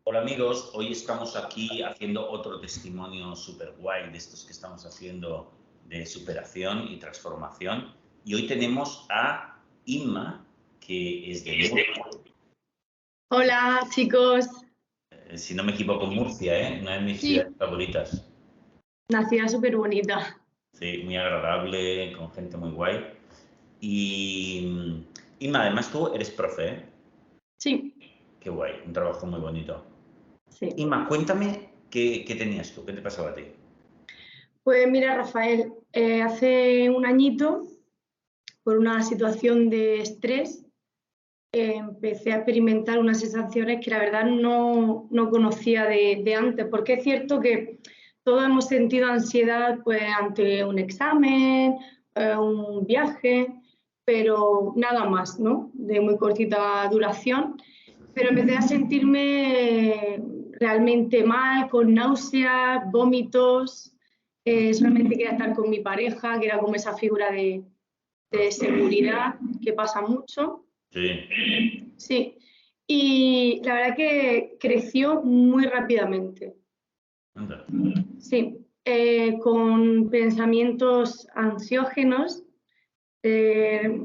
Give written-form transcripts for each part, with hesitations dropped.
Hola amigos, hoy estamos aquí haciendo otro testimonio súper guay de estos que estamos haciendo de superación y transformación. Y hoy tenemos a Inma, que es de Murcia. Hola chicos, Si no me equivoco, Murcia, ¿eh? Una de mis sí, ciudades favoritas. una ciudad súper bonita. Sí, muy agradable, con gente muy guay. Y Inma, además tú eres profe, ¿eh? Sí, Qué guay, un trabajo muy bonito. sí. Inma, cuéntame qué tenías tú, qué te pasaba a ti. Pues mira, Rafael, hace un añito, por una situación de estrés, empecé a experimentar unas sensaciones que la verdad no conocía de antes, porque es cierto que todos hemos sentido ansiedad pues, ante un examen, un viaje, pero nada más, ¿no? De muy cortita duración. Pero empecé a sentirme realmente mal, con náuseas, vómitos, solamente quería estar con mi pareja, que era como esa figura de seguridad que pasa mucho. Sí, Sí, y la verdad que creció muy rápidamente. anda. Sí, con pensamientos ansiógenos eh,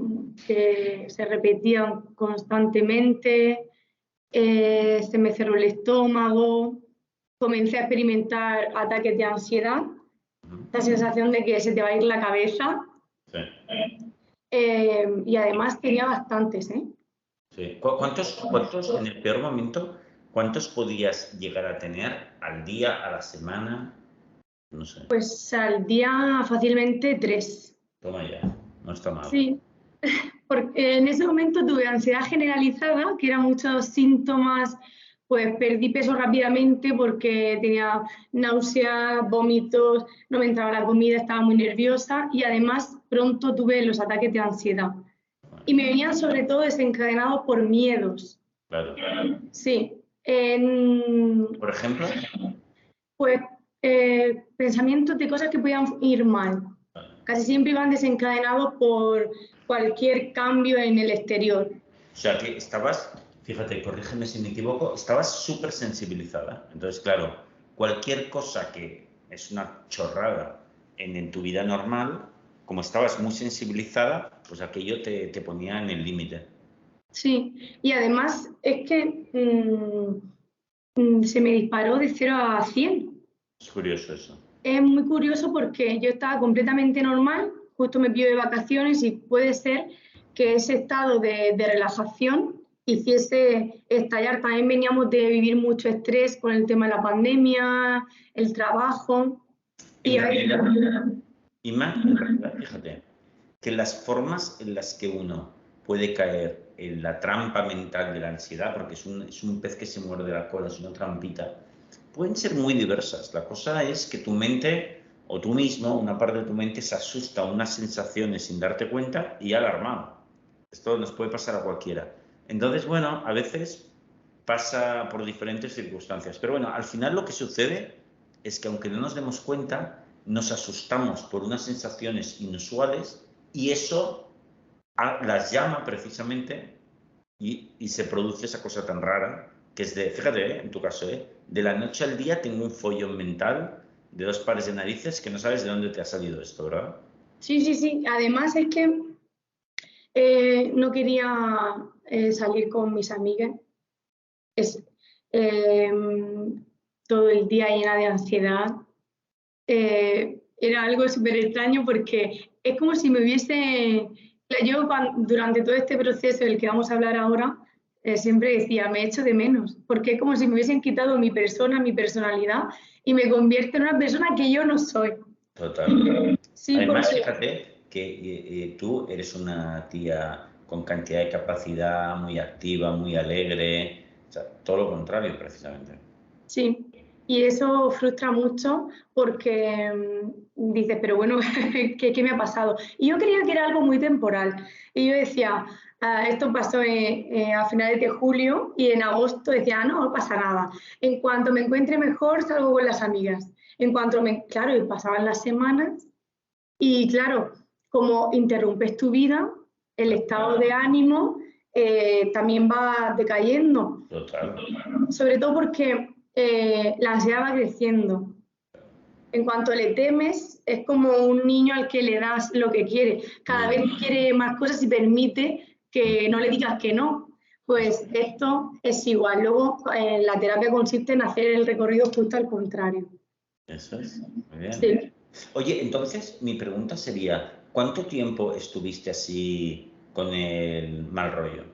que se repetían constantemente, se me cerró el estómago, comencé a experimentar ataques de ansiedad, la sensación de que se te va a ir la cabeza, Sí. y además tenía bastantes, ¿eh? Sí. ¿Cuántos, en el peor momento, cuántos podías llegar a tener al día, a la semana? No sé. Pues al día fácilmente 3. Toma ya, no está mal. Sí, porque en ese momento tuve ansiedad generalizada, que eran muchos síntomas, pues perdí peso rápidamente porque tenía náuseas, vómitos, no me entraba la comida, estaba muy nerviosa y además pronto tuve los ataques de ansiedad. Y me venían sobre todo desencadenados por miedos. Claro. Sí, Por ejemplo, pues pensamientos de cosas que podían ir mal. Casi siempre iban desencadenados por cualquier cambio en el exterior. o sea que estabas, fíjate, corrígeme si me equivoco, estabas súper sensibilizada. Entonces, claro, cualquier cosa que es una chorrada en tu vida normal, como estabas muy sensibilizada, pues aquello te ponía en el límite. Sí, y además es que se me disparó de 0 a 100. Es curioso eso. Es muy curioso porque yo estaba completamente normal, justo me pillo de vacaciones y puede ser que ese estado de relajación hiciese estallar. También veníamos de vivir mucho estrés con el tema de la pandemia, el trabajo. En Y ahí, realidad, Ima, en realidad, fíjate, que las formas en las que uno puede caer en la trampa mental de la ansiedad, porque es un pez que se muerde la cola, es una trampita, pueden ser muy diversas. La cosa es que tu mente o tú mismo, una parte de tu mente se asusta a unas sensaciones sin darte cuenta y ya alarmado. Esto nos puede pasar a cualquiera. Entonces, bueno, a veces pasa por diferentes circunstancias. Pero bueno, al final lo que sucede es que aunque no nos demos cuenta, nos asustamos por unas sensaciones inusuales y eso las llama precisamente y se produce esa cosa tan rara que es de, fíjate, en tu caso, de la noche al día tengo un follón mental de 2 pares de narices que no sabes de dónde te ha salido esto, ¿verdad? sí, sí, sí. Además es que no quería salir con mis amigas. Es, eh, todo el día llena de ansiedad. Era algo súper extraño porque es como si me hubiese... Yo durante todo este proceso del que vamos a hablar ahora, siempre decía, me echo de menos, porque es como si me hubiesen quitado mi persona, mi personalidad, y me convierto en una persona que yo no soy. Total. Sí, Además, porque fíjate que tú eres una tía con cantidad de capacidad, muy activa, muy alegre, o sea, todo lo contrario, precisamente. sí, y eso frustra mucho porque dices, pero bueno, ¿qué me ha pasado? Y yo creía que era algo muy temporal. Y yo decía, esto pasó a finales de julio y en agosto decía, no pasa nada. En cuanto me encuentre mejor, salgo con las amigas. En cuanto claro, y pasaban las semanas y claro, como interrumpes tu vida, el estado de ánimo también va decayendo. Total. Sobre todo porque la ansiedad va creciendo. En cuanto le temes, es como un niño al que le das lo que quiere. Cada vez quiere más cosas y permite que no le digas que no. Pues esto es igual. Luego, la terapia consiste en hacer el recorrido justo al contrario. Eso es, muy bien. Sí. Oye, entonces mi pregunta sería, ¿cuánto tiempo estuviste así con el mal rollo?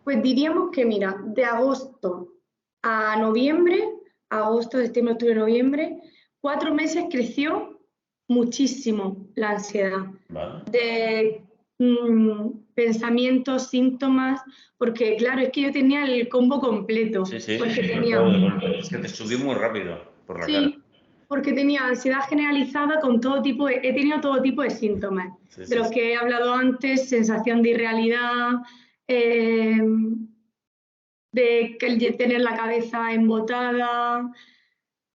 Pues diríamos que, mira, de agosto a noviembre, agosto, septiembre, octubre, noviembre, 4 meses creció muchísimo la ansiedad. ¿Vale? De pensamientos, síntomas, porque claro, es que yo tenía el combo completo. Sí, sí, Porque fue tenía, todo de golpe. Es que te subió muy rápido por la cara. sí, porque tenía ansiedad generalizada con todo tipo he tenido todo tipo de síntomas, Sí, de sí, los sí. que he hablado antes, sensación de irrealidad, eh, de tener la cabeza embotada.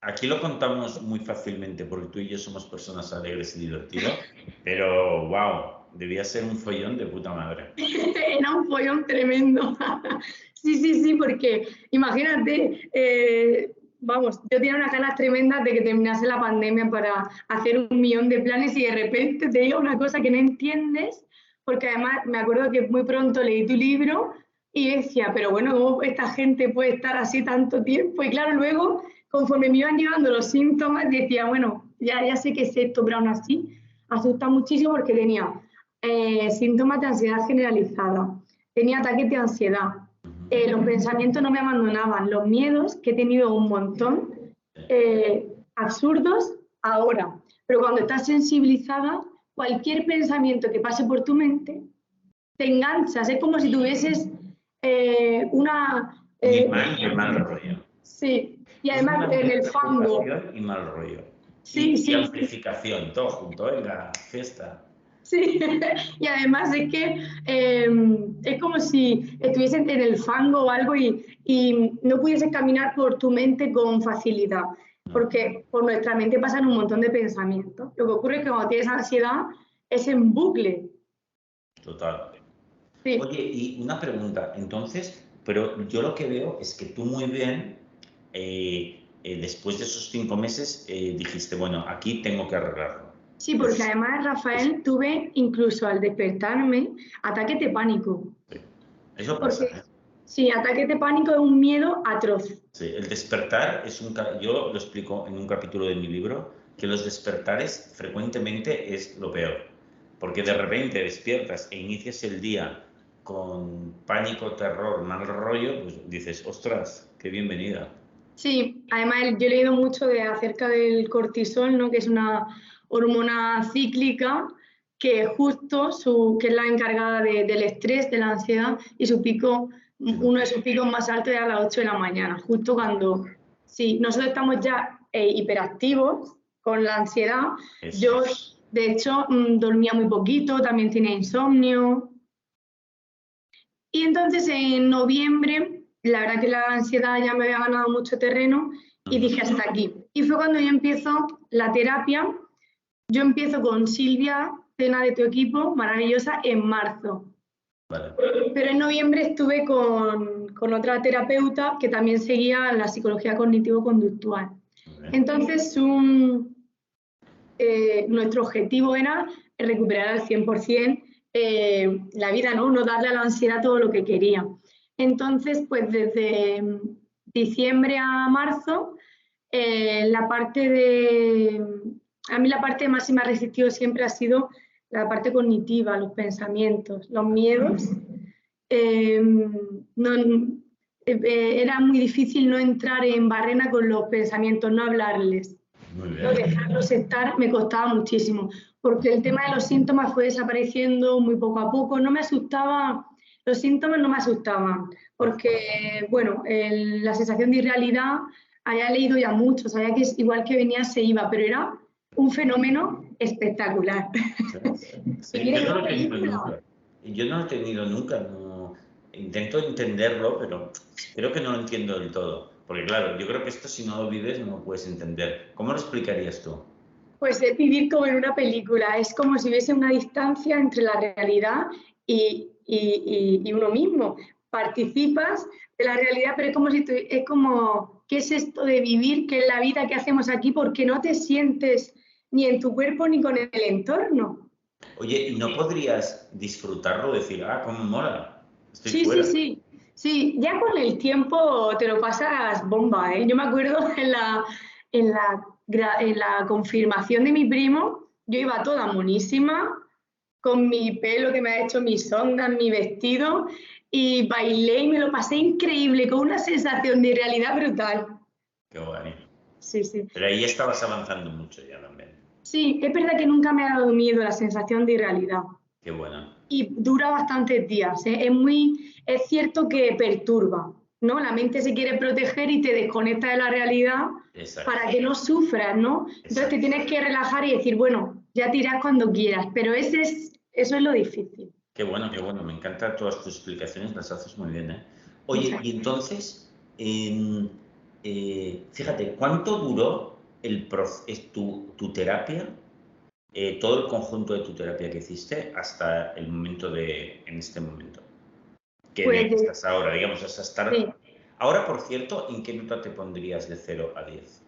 Aquí lo contamos muy fácilmente porque tú y yo somos personas alegres y divertidas, pero wow, debía ser un follón de puta madre. Era un follón tremendo. Sí, porque imagínate, vamos, yo tenía unas ganas tremendas de que terminase la pandemia para hacer 1.000.000 de planes y de repente te digo una cosa que no entiendes, porque además me acuerdo que muy pronto leí tu libro y decía, pero bueno, ¿cómo esta gente puede estar así tanto tiempo? Y claro, luego, conforme me iban llevando los síntomas, decía, bueno, ya sé que es esto, pero aún así asusta muchísimo porque tenía síntomas de ansiedad generalizada, tenía ataques de ansiedad, los pensamientos no me abandonaban, los miedos, que he tenido un montón, absurdos ahora, pero cuando estás sensibilizada, cualquier pensamiento que pase por tu mente, te enganchas, es como si tuvieses una... Un imán de mal rollo. Sí, y Es además una en el fango. preocupación y mal rollo. Y Sí. amplificación, todo junto, venga, fiesta. Sí, y además es que es como si estuviesen en el fango o algo y no pudieses caminar por tu mente con facilidad, No, porque por nuestra mente pasan un montón de pensamientos. Lo que ocurre es que cuando tienes ansiedad es en bucle. total. Sí, Oye, y una pregunta, entonces, pero yo lo que veo es que tú muy bien, después de esos 5 meses, dijiste, bueno, aquí tengo que arreglarlo. sí, porque además, Rafael, tuve incluso al despertarme ataques de pánico. Sí, eso pasa, Porque ¿eh? sí, ataques de pánico es un miedo atroz. Sí, el despertar es yo lo explico en un capítulo de mi libro, que los despertares frecuentemente es lo peor, porque de repente despiertas e inicias el día con pánico, terror, mal rollo, pues dices, ostras, qué bienvenida. Sí, además yo he leído mucho acerca del cortisol, ¿no? Que es una hormona cíclica que que es la encargada del estrés, de la ansiedad, y su pico, uno de sus picos más altos es a las 8 de la mañana, justo cuando, sí, nosotros estamos ya hiperactivos con la ansiedad. Eso Yo, es. de hecho, dormía muy poquito, también tenía insomnio. Y entonces en noviembre, la verdad que la ansiedad ya me había ganado mucho terreno y dije hasta aquí. Y fue cuando yo empiezo la terapia. Yo empiezo con Silvia, cena de tu equipo, maravillosa, en marzo. Vale. Pero en noviembre estuve con otra terapeuta que también seguía la psicología cognitivo-conductual. Entonces, nuestro objetivo era recuperar al 100% la vida, ¿no? Darle a la ansiedad todo lo que quería. Entonces, pues desde diciembre a marzo, a mí la parte más y más resistido siempre ha sido la parte cognitiva, los pensamientos, los miedos. No, era muy difícil no entrar en barrena con los pensamientos, no hablarles. Muy No bien. dejarlos estar me costaba muchísimo, porque el tema de los síntomas fue desapareciendo muy poco a poco. No me asustaba, los síntomas no me asustaban, porque, bueno, la sensación de irrealidad, había leído ya mucho, sabía que es igual que venía se iba, pero era un fenómeno espectacular. Sí, ¿Y yo quieres no una lo he tenido película? nunca. Yo no lo he tenido nunca. Intento entenderlo, pero creo que no lo entiendo del todo. Porque claro, yo creo que esto si no lo vives no lo puedes entender. ¿Cómo lo explicarías tú? Pues es vivir como en una película, es como si hubiese una distancia entre la realidad y uno mismo. Participas de la realidad, pero es como si es como, ¿qué es esto de vivir? ¿Qué es la vida que hacemos aquí? Porque no te sientes ni en tu cuerpo ni con el entorno. Oye, ¿y no podrías disfrutarlo? Decir, ah, cómo mola, estoy Sí, sí, fuera. sí. Sí, ya con el tiempo te lo pasas bomba, ¿eh? Yo me acuerdo en la confirmación de mi primo, yo iba toda monísima, con mi pelo que me ha hecho mis ondas, mi vestido, y bailé y me lo pasé increíble, con una sensación de realidad brutal. Qué guay. Sí, sí. Pero ahí estabas avanzando mucho ya también. Sí, es verdad que nunca me ha dado miedo la sensación de irrealidad. Qué bueno. Y dura bastantes días, ¿eh? Es cierto que perturba, ¿no? La mente se quiere proteger y te desconecta de la realidad Exacto, para que no sufras, ¿no? Entonces te exacto. tienes que relajar y decir, bueno, ya te irás cuando quieras, pero eso es lo difícil. Qué bueno, qué bueno. Me encantan todas tus explicaciones, las haces muy bien, ¿eh? Oye, Muchas y gracias. entonces, fíjate, ¿cuánto duró tu terapia, todo el conjunto de tu terapia que hiciste hasta el momento en este momento? Que en el Pues que estás ahora, digamos, hasta sí, estar... Ahora, por cierto, ¿en qué nota te pondrías de 0 a 10?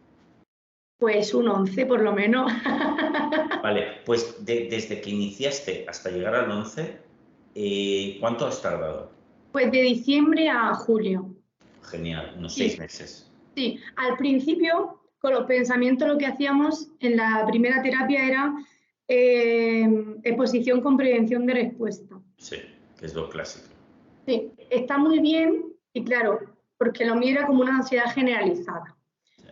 pues un 11 por lo menos. Vale, pues desde que iniciaste hasta llegar al 11, ¿cuánto has tardado? Pues de diciembre a julio. Genial, unos seis Sí, meses. sí. Al principio, con los pensamientos, lo que hacíamos en la primera terapia era exposición con prevención de respuesta. Sí, que es lo clásico. Sí, está muy bien y claro, porque lo mío era como una ansiedad generalizada.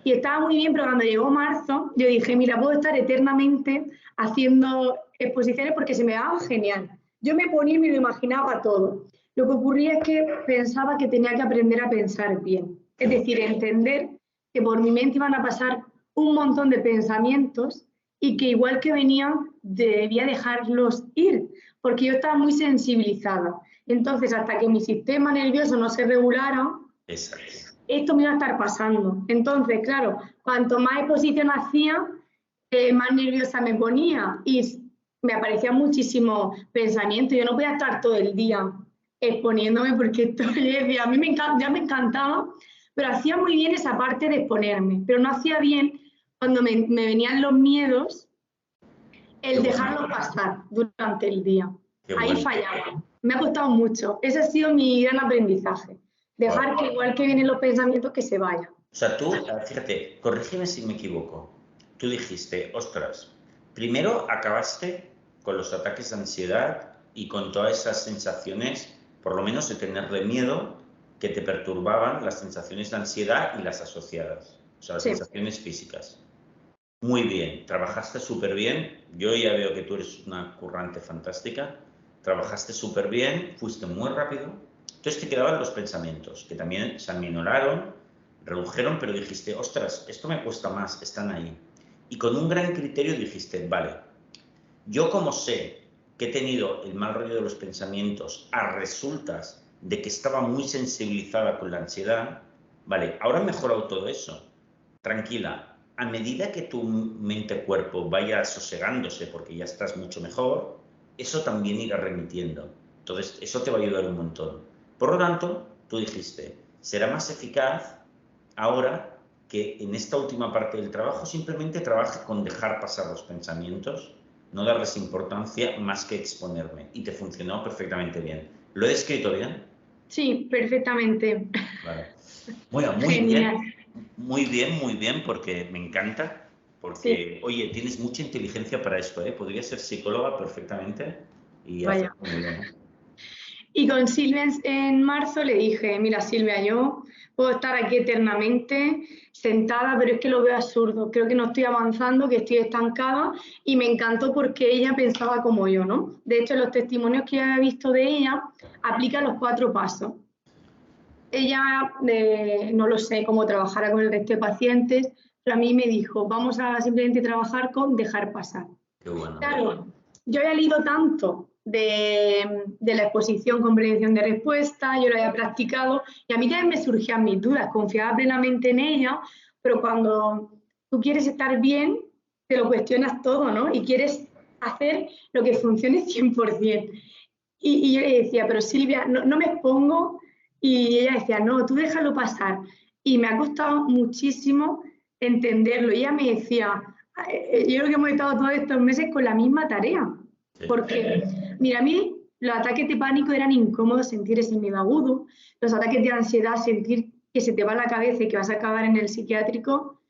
Y estaba muy bien, pero cuando llegó marzo, yo dije, mira, puedo estar eternamente haciendo exposiciones porque se me daba genial. Yo me ponía y me lo imaginaba todo. Lo que ocurría es que pensaba que tenía que aprender a pensar bien. Qué Es bueno. decir, entender que por mi mente iban a pasar un montón de pensamientos y que igual que venían, debía dejarlos ir, porque yo estaba muy sensibilizada. Entonces, hasta que mi sistema nervioso no se regulara, Exacto. esto me iba a estar pasando. Entonces, claro, cuanto más exposición hacía, más nerviosa me ponía y me aparecía muchísimo pensamiento. Yo no podía estar todo el día exponiéndome porque esto, a mí ya me encantaba, pero hacía muy bien esa parte de exponerme, pero no hacía bien cuando me venían los miedos Qué el bueno. dejarlo pasar durante el día. Qué Ahí bueno. fallaba. Me ha costado mucho. Ese ha sido mi gran aprendizaje. Wow. Dejar que igual que vienen los pensamientos, que se vayan. O sea, tú, fíjate, corrígeme si me equivoco. Tú dijiste, ostras, primero acabaste con los ataques de ansiedad y con todas esas sensaciones, por lo menos de tenerle miedo, que te perturbaban las sensaciones de ansiedad y las asociadas, o sea, las Sí, sensaciones físicas. Muy bien, trabajaste súper bien. Yo ya veo que tú eres una currante fantástica. Trabajaste súper bien, fuiste muy rápido. Entonces te quedaban los pensamientos, que también se aminoraron, redujeron, pero dijiste, ostras, esto me cuesta más, están ahí. Y con un gran criterio dijiste, vale, yo como sé que he tenido el mal rollo de los pensamientos a resultas de que estaba muy sensibilizada con la ansiedad, vale, ahora he mejorado todo eso. Tranquila, a medida que tu mente-cuerpo vaya sosegándose porque ya estás mucho mejor, eso también irá remitiendo. Entonces, eso te va a ayudar un montón. Por lo tanto, tú dijiste, será más eficaz ahora que en esta última parte del trabajo simplemente trabaje con dejar pasar los pensamientos, no darles importancia más que exponerme. Y te funcionó perfectamente bien. ¿Lo he escrito bien? sí, perfectamente. Vale. Bueno, Genial. muy bien, porque me encanta, Sí, porque, oye, tienes mucha inteligencia para esto, ¿eh? Podrías ser psicóloga perfectamente y vaya. hacerlo muy bien, ¿eh? Y con Silvia en marzo le dije, mira Silvia, yo puedo estar aquí eternamente sentada, pero es que lo veo absurdo, creo que no estoy avanzando, que estoy estancada y me encantó porque ella pensaba como yo, ¿no? De hecho, los testimonios que he visto de ella aplica los 4 pasos. Ella, no lo sé cómo trabajará con el resto de pacientes, pero a mí me dijo, vamos a simplemente trabajar con dejar pasar. Qué bueno. Claro, yo había leído tanto de la exposición con prevención de respuesta, yo lo había practicado y a mí también me surgían mis dudas, confiaba plenamente en ella, pero cuando tú quieres estar bien, te lo cuestionas todo, ¿no? Y quieres hacer lo que funcione 100%. Y yo le decía, pero Silvia, no me expongo. Y ella decía, no, tú déjalo pasar. Y me ha costado muchísimo entenderlo. Y ella me decía, yo creo que hemos estado todos estos meses con la misma tarea. Porque, mira, a mí los ataques de pánico eran incómodos, sentir ese miedo agudo, los ataques de ansiedad, sentir que se te va la cabeza y que vas a acabar en el psiquiátrico,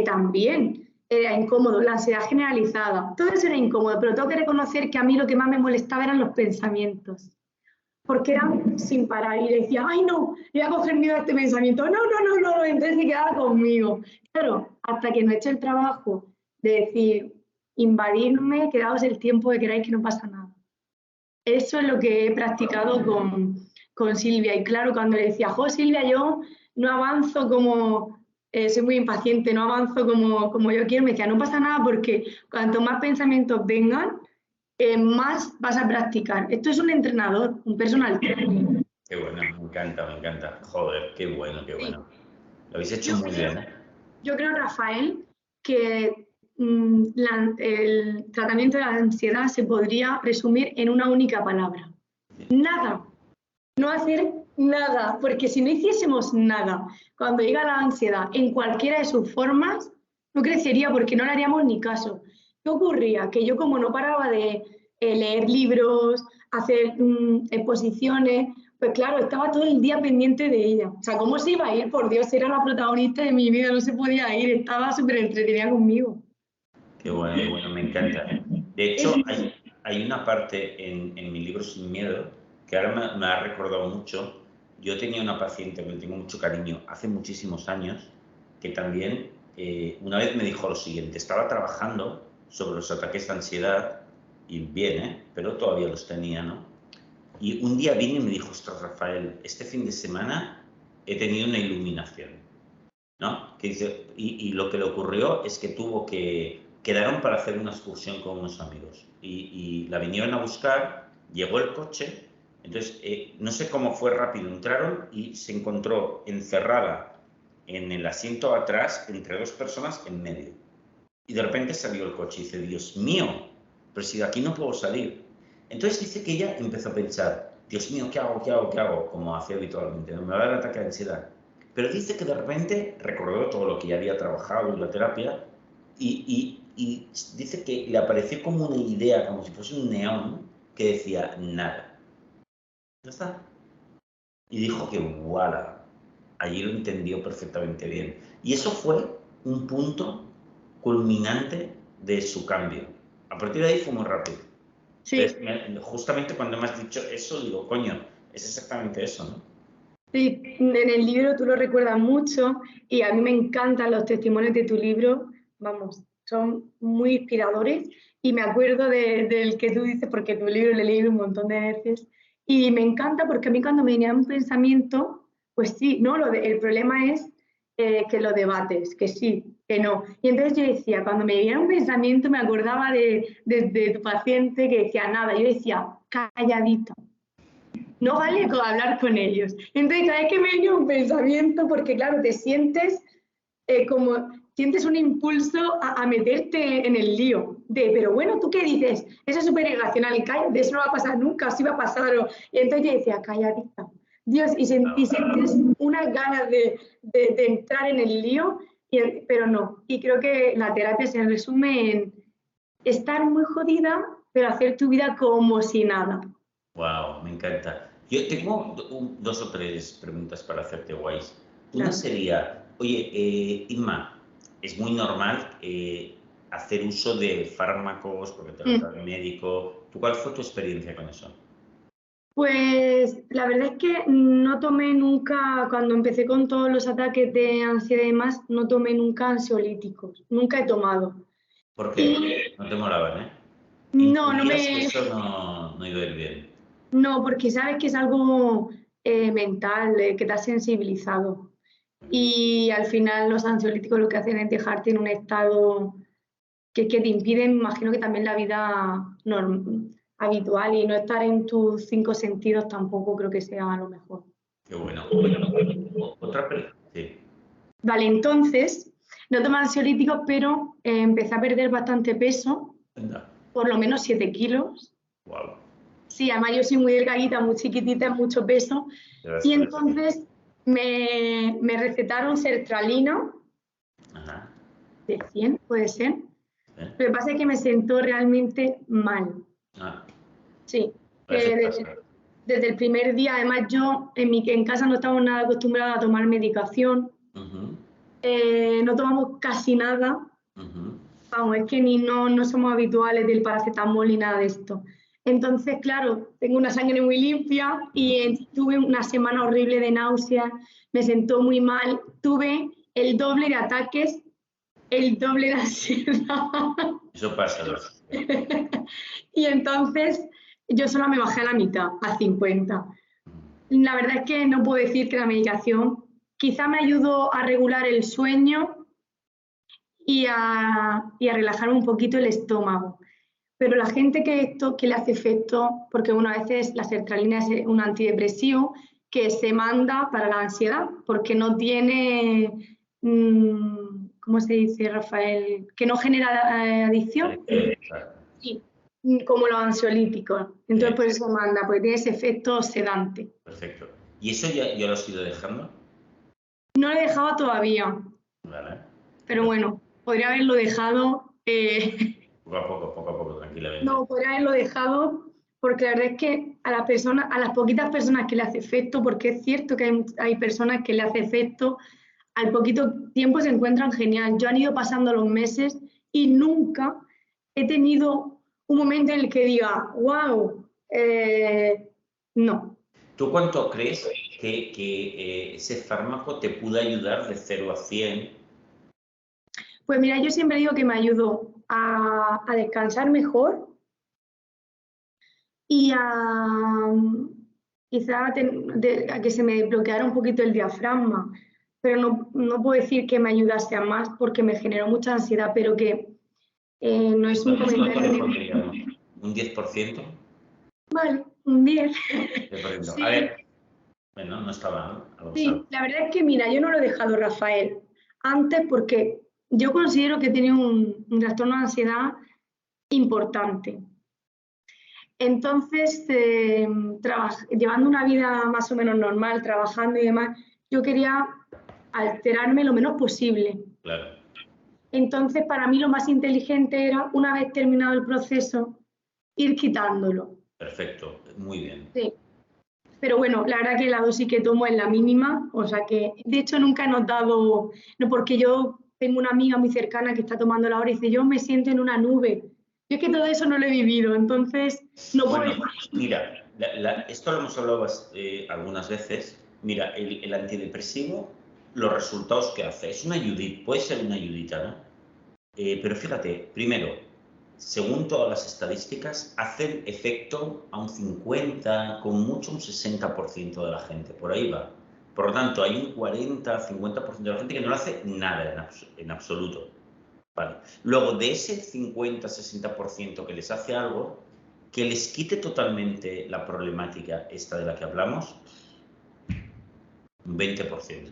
también era incómodo, la ansiedad generalizada, todo eso era incómodo, pero tengo que reconocer que a mí lo que más me molestaba eran los pensamientos, porque eran sin parar y decía, ay no, voy a coger miedo a este pensamiento, no, entonces se quedaba conmigo. Claro, hasta que no he hecho el trabajo de decir, invadirme, quedaos el tiempo que queráis que no pasa nada. Eso es lo que he practicado con Silvia. Y claro, cuando le decía, jo, Silvia, yo no avanzo como, soy muy impaciente, no avanzo como yo quiero, me decía, no pasa nada porque cuanto más pensamientos vengan, más vas a practicar. Esto es un entrenador, un personal trainer. Qué bueno, me encanta. Joder, qué bueno. Lo habéis hecho muy bien, ¿eh? Yo creo, Rafael, que el tratamiento de la ansiedad se podría resumir en una única palabra. Nada. No hacer nada, porque si no hiciésemos nada, cuando llega la ansiedad en cualquiera de sus formas, no crecería porque no le haríamos ni caso. ¿Qué ocurría? Que yo como no paraba de leer libros, hacer exposiciones, pues claro, estaba todo el día pendiente de ella. O sea, ¿cómo se iba a ir? Por Dios, era la protagonista de mi vida, no se podía ir, estaba súper entretenida conmigo. Qué bueno, me encanta. De hecho, hay una parte en mi libro Sin Miedo que ahora me ha recordado mucho. Yo tenía una paciente que le tengo mucho cariño hace muchísimos años, que también una vez me dijo lo siguiente, estaba trabajando sobre los ataques de ansiedad, y bien, pero todavía los tenía, ¿no? Y un día vino y me dijo, ostras, Rafael, este fin de semana he tenido una iluminación, ¿no? Que dice, y lo que le ocurrió es que quedaron para hacer una excursión con unos amigos y la vinieron a buscar, llegó el coche, entonces no sé cómo fue rápido, entraron y se encontró encerrada en el asiento atrás entre dos personas en medio. Y de repente salió el coche y dice, Dios mío, pero si de aquí no puedo salir. Entonces dice que ella empezó a pensar, Dios mío, ¿qué hago? Como hacía habitualmente, no me va a dar ataque de ansiedad. Pero dice que de repente recordó todo lo que ya había trabajado en la terapia y dice que le apareció como una idea, como si fuese un neón, que decía, nada. Ya está. Y dijo que, voilà, allí lo entendió perfectamente bien. Y eso fue un punto culminante de su cambio. A partir de ahí fue muy rápido. Sí. Entonces, justamente cuando me has dicho eso, digo, coño, es exactamente eso, ¿no? Sí, en el libro tú lo recuerdas mucho y a mí me encantan los testimonios de tu libro, vamos, son muy inspiradores y me acuerdo del que tú dices porque tu libro lo he leído un montón de veces y me encanta porque a mí cuando me venía un pensamiento, pues sí, no, el problema es que lo debates, que sí, que no. Y entonces yo decía, cuando me venía un pensamiento me acordaba de tu paciente que decía nada, yo decía, calladito. No vale hablar con ellos. Entonces, cada vez que me viene un pensamiento, porque claro, te sientes sientes un impulso a meterte en el lío. Pero bueno, ¿tú qué dices? Eso es súper irracional, de eso no va a pasar nunca, así va a pasar. Y entonces yo decía, calladita. Dios, y sientes unas ganas de entrar en el lío, pero no. Y creo que la terapia se resume en estar muy jodida, pero hacer tu vida como si nada. Wow, me encanta. Yo tengo dos o tres preguntas para hacerte, guays. Una Claro. sería, oye, Inma, es muy normal hacer uso de fármacos porque te lo trae el médico. ¿Tú cuál fue tu experiencia con eso? Pues la verdad es que no tomé nunca, cuando empecé con todos los ataques de ansiedad y demás, no tomé nunca ansiolíticos, nunca he tomado. ¿Por Y qué? No te molaban, ¿eh? no, Intuías que eso no iba a ir bien. no, porque sabes que es algo mental, que te ha sensibilizado. Y al final los ansiolíticos lo que hacen es dejarte en un estado que te impide, me imagino que también la vida habitual y no estar en tus 5 sentidos tampoco creo que sea lo mejor. Qué bueno. Oye, otra pregunta. Sí. Vale, entonces, no tomaba ansiolíticos, pero empecé a perder bastante peso, Venga. por lo menos 7 kilos. Wow. Sí, además yo soy muy delgadita, muy chiquitita, mucho peso. Y entonces me recetaron sertralina de 100, puede ser. Lo que pasa es que me sentó realmente mal. Sí. Desde el primer día, además yo en casa no estamos nada acostumbrados a tomar medicación. No tomamos casi nada. Vamos, es que no somos habituales del paracetamol ni nada de esto. Entonces, claro, tengo una sangre muy limpia y tuve una semana horrible de náuseas, me sentó muy mal, tuve el doble de ataques, el doble de ansiedad. Eso pasa. Y entonces yo solo me bajé a la mitad, a 50. La verdad es que no puedo decir que la medicación quizá me ayudó a regular el sueño y a relajar un poquito el estómago. Pero la gente que le hace efecto, porque a veces la sertralina es un antidepresivo que se manda para la ansiedad, porque no tiene, ¿cómo se dice, Rafael? Que no genera adicción. Sí, como los ansiolíticos. Entonces por eso se manda, porque tiene ese efecto sedante. Perfecto. ¿Y eso ya lo has ido dejando? No lo he dejado todavía. Vale. Pero bueno, podría haberlo dejado. Poco a poco, tranquilamente. No, podría haberlo dejado porque la verdad es que a las poquitas personas que le hace efecto, porque es cierto que hay personas que le hace efecto, al poquito tiempo se encuentran genial. Yo han ido pasando los meses y nunca he tenido un momento en el que diga, wow, no. ¿Tú cuánto crees que ese fármaco te pudo ayudar de 0 a 100? Pues mira, yo siempre digo que me ayudó a descansar mejor y quizá a que se me desbloqueara un poquito el diafragma, pero no puedo decir que me ayudase a más porque me generó mucha ansiedad, pero que no es un comentario. ¿Un 10%? Vale, un 10. Sí. A ver, bueno, no estaba mal. Sí, la verdad es que mira, yo no lo he dejado, Rafael, antes porque yo considero que tenía un trastorno de ansiedad importante. Entonces, llevando una vida más o menos normal, trabajando y demás, yo quería alterarme lo menos posible. Claro. Entonces, para mí lo más inteligente era, una vez terminado el proceso, ir quitándolo. Perfecto, muy bien. Sí. Pero bueno, la verdad que la dosis que tomo es la mínima, o sea que, de hecho, nunca he notado, no, porque yo tengo una amiga muy cercana que está tomando la hora y dice, yo me siento en una nube. Yo es que todo eso no lo he vivido, entonces no puedo... Bueno, mira, esto lo hemos hablado algunas veces. Mira, el antidepresivo, los resultados que hace, es una ayudita, puede ser una ayudita, ¿no? Pero fíjate, primero, según todas las estadísticas, hacen efecto a un 50, con mucho un 60% de la gente, por ahí va. Por lo tanto, hay un 40-50% de la gente que no le hace nada en absoluto. Vale. Luego, de ese 50-60% que les hace algo, que les quite totalmente la problemática esta de la que hablamos, un 20%.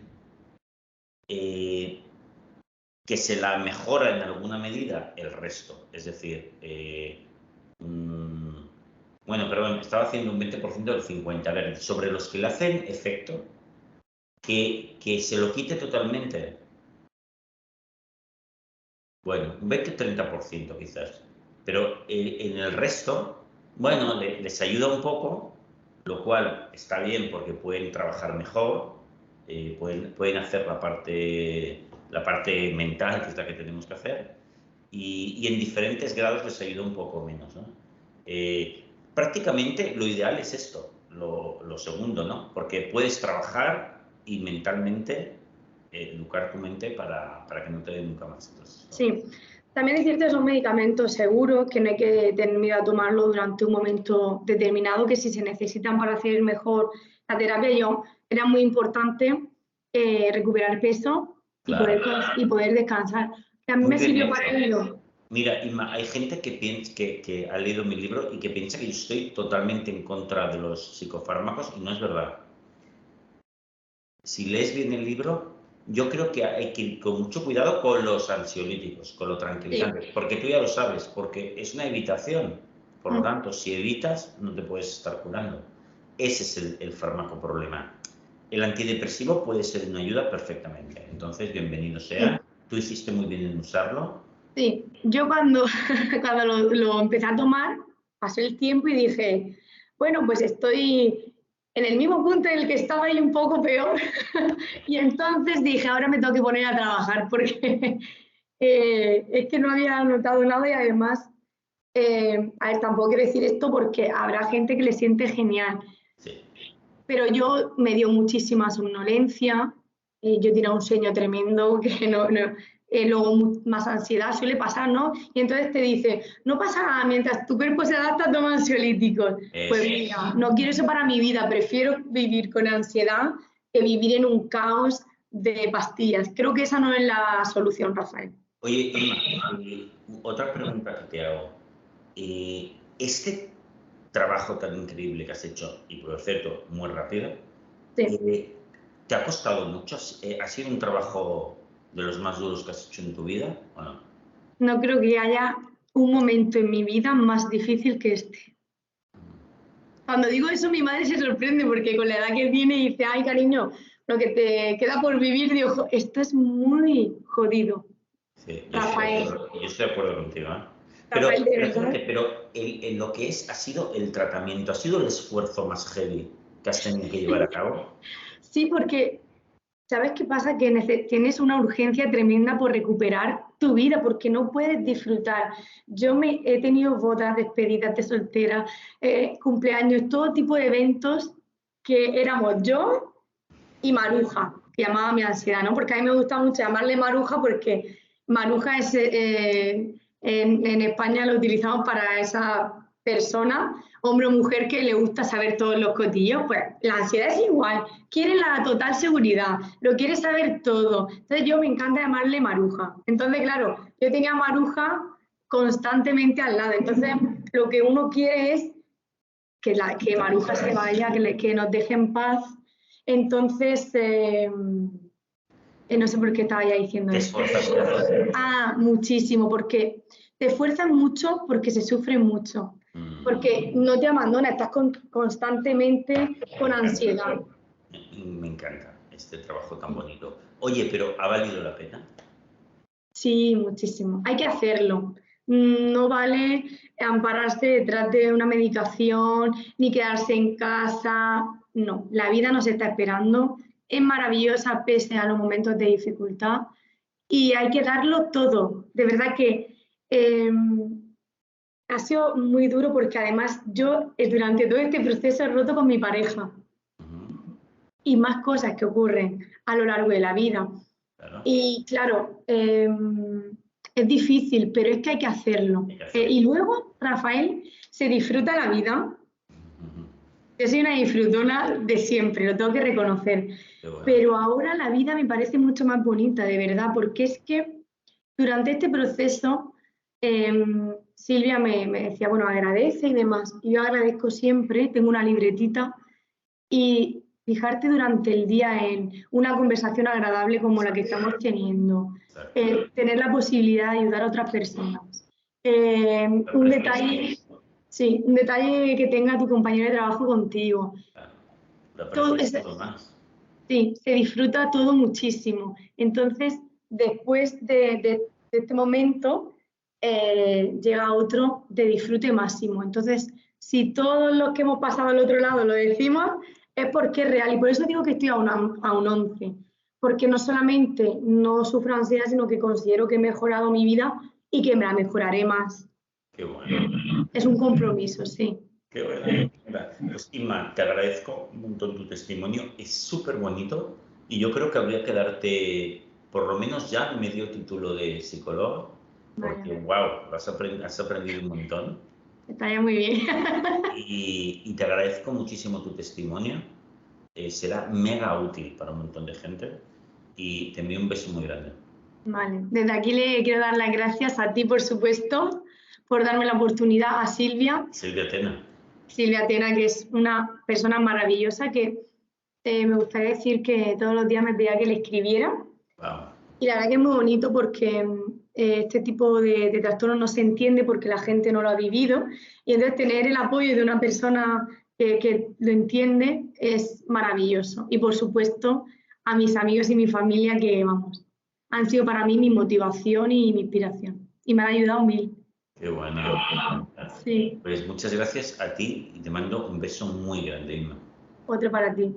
Que se la mejora en alguna medida el resto. Es decir, bueno, perdón, estaba haciendo un 20% del 50%. A ver, sobre los que le hacen efecto, que se lo quite totalmente. Bueno, un 20-30% quizás. Pero en el resto, bueno, les ayuda un poco, lo cual está bien porque pueden trabajar mejor, pueden hacer la parte mental, que es la que tenemos que hacer, y en diferentes grados les ayuda un poco menos, ¿no? Prácticamente lo ideal es esto, lo segundo, ¿no? Porque puedes trabajar y mentalmente educar tu mente para que no te dé nunca más. Entonces, sí, también es cierto que son medicamentos seguros, que no hay que tener miedo a tomarlo durante un momento determinado, que si se necesitan para hacer mejor la terapia, era muy importante recuperar peso claro. y poder descansar. Que a mí me sirvió para ello. Mira, Inma, hay gente que ha leído mi libro y que piensa que yo estoy totalmente en contra de los psicofármacos y no es verdad. Si lees bien el libro, yo creo que hay que ir con mucho cuidado con los ansiolíticos, con los tranquilizantes, porque tú ya lo sabes, porque es una evitación. Por lo tanto, si evitas, no te puedes estar curando. Ese es el fármaco problema. El antidepresivo puede ser una ayuda perfectamente. Entonces, bienvenido sea. Tú hiciste muy bien en usarlo. Sí, yo cuando lo empecé a tomar, pasó el tiempo y dije, bueno, pues estoy en el mismo punto en el que estaba y un poco peor. Y entonces dije, ahora me tengo que poner a trabajar porque es que no había notado nada y además, a ver, tampoco quiero decir esto porque habrá gente que le siente genial, Sí. pero yo me dio muchísima somnolencia, yo tenía un sueño tremendo que luego más ansiedad suele pasar, ¿no? Y entonces te dice, no pasa nada, mientras tu cuerpo se adapta, toma ansiolíticos. Pues mira, no quiero eso para mi vida, prefiero vivir con ansiedad que vivir en un caos de pastillas. Creo que esa no es la solución, Rafael. Oye, Inma, otra pregunta que te hago. Este trabajo tan increíble que has hecho, y por cierto, muy rápido, Sí. ¿te ha costado mucho? ¿Ha sido un trabajo de los más duros que has hecho en tu vida o no? No creo que haya un momento en mi vida más difícil que este. Cuando digo eso, mi madre se sorprende porque con la edad que tiene dice, ay, cariño, lo que te queda por vivir, digo, esto es muy jodido. Sí, Rafael, yo estoy de acuerdo contigo, ¿eh? Rafael, de verdad. Fíjate, pero lo que ha sido el tratamiento, ha sido el esfuerzo más heavy que has tenido que llevar a cabo. Sí, porque, ¿sabes qué pasa? Que tienes una urgencia tremenda por recuperar tu vida, porque no puedes disfrutar. Yo he tenido bodas, despedidas de soltera, cumpleaños, todo tipo de eventos que éramos yo y Maruja, que llamaba mi ansiedad, ¿no? Porque a mí me gusta mucho llamarle Maruja porque Maruja es, en España lo utilizamos para esa persona, hombre o mujer, que le gusta saber todos los cotillos. Pues la ansiedad es igual, quiere la total seguridad, lo quiere saber todo. Entonces yo me encanta llamarle Maruja. Entonces, claro, yo tenía Maruja constantemente al lado. Entonces, lo que uno quiere es que Maruja se vaya, que nos deje en paz. Entonces, no sé por qué estaba ya diciendo Te esto. esforzaste. Ah, muchísimo, porque te esfuerzan mucho porque se sufre mucho, porque no te abandona, estás constantemente con ansiedad. Me encanta este trabajo tan bonito. Oye, pero ¿ha valido la pena? Sí, muchísimo. Hay que hacerlo. No vale ampararse detrás de una medicación ni quedarse en casa. No, la vida nos está esperando. Es maravillosa pese a los momentos de dificultad y hay que darlo todo. De verdad que ha sido muy duro porque además yo durante todo este proceso he roto con mi pareja y más cosas que ocurren a lo largo de la vida. Claro. Y claro, es difícil, pero es que hay que hacerlo. Y luego, Rafael, se disfruta la vida. Yo soy una disfrutona de siempre, lo tengo que reconocer. Bueno. Pero ahora la vida me parece mucho más bonita, de verdad, porque es que durante este proceso Silvia me decía, bueno, agradece y demás. Y yo agradezco siempre, tengo una libretita y fijarte durante el día en una conversación agradable como la que estamos teniendo, tener la posibilidad de ayudar a otras personas. Un detalle, sí, un detalle que tenga tu compañero de trabajo contigo. Todo sí, se disfruta todo muchísimo. Entonces, después de este momento, llega otro de disfrute máximo. Entonces, si todos los que hemos pasado al otro lado lo decimos, es porque es real. Y por eso digo que estoy a un 11. Porque no solamente no sufro ansiedad, sino que considero que he mejorado mi vida y que me la mejoraré más. Qué bueno. Es un compromiso, sí. Qué bueno. Pues Inma, te agradezco un montón tu testimonio. Es súper bonito y yo creo que habría que darte por lo menos ya el medio título de psicólogo, porque wow, has aprendido un montón. Estaría muy bien. Y te agradezco muchísimo tu testimonio. Será mega útil para un montón de gente y te envío un beso muy grande. Vale, desde aquí le quiero dar las gracias a ti, por supuesto, por darme la oportunidad, a Silvia. Silvia Tena. Silvia Tena, que es una persona maravillosa que me gustaría decir que todos los días me pedía que le escribiera. Wow. Y la verdad que es muy bonito porque este tipo de trastorno no se entiende porque la gente no lo ha vivido, y entonces tener el apoyo de una persona que lo entiende es maravilloso. Y por supuesto a mis amigos y mi familia que, vamos, han sido para mí mi motivación y mi inspiración. Y me han ayudado mil. Qué bueno. Sí. Pues muchas gracias a ti y te mando un beso muy grande, Inma. Otro para ti.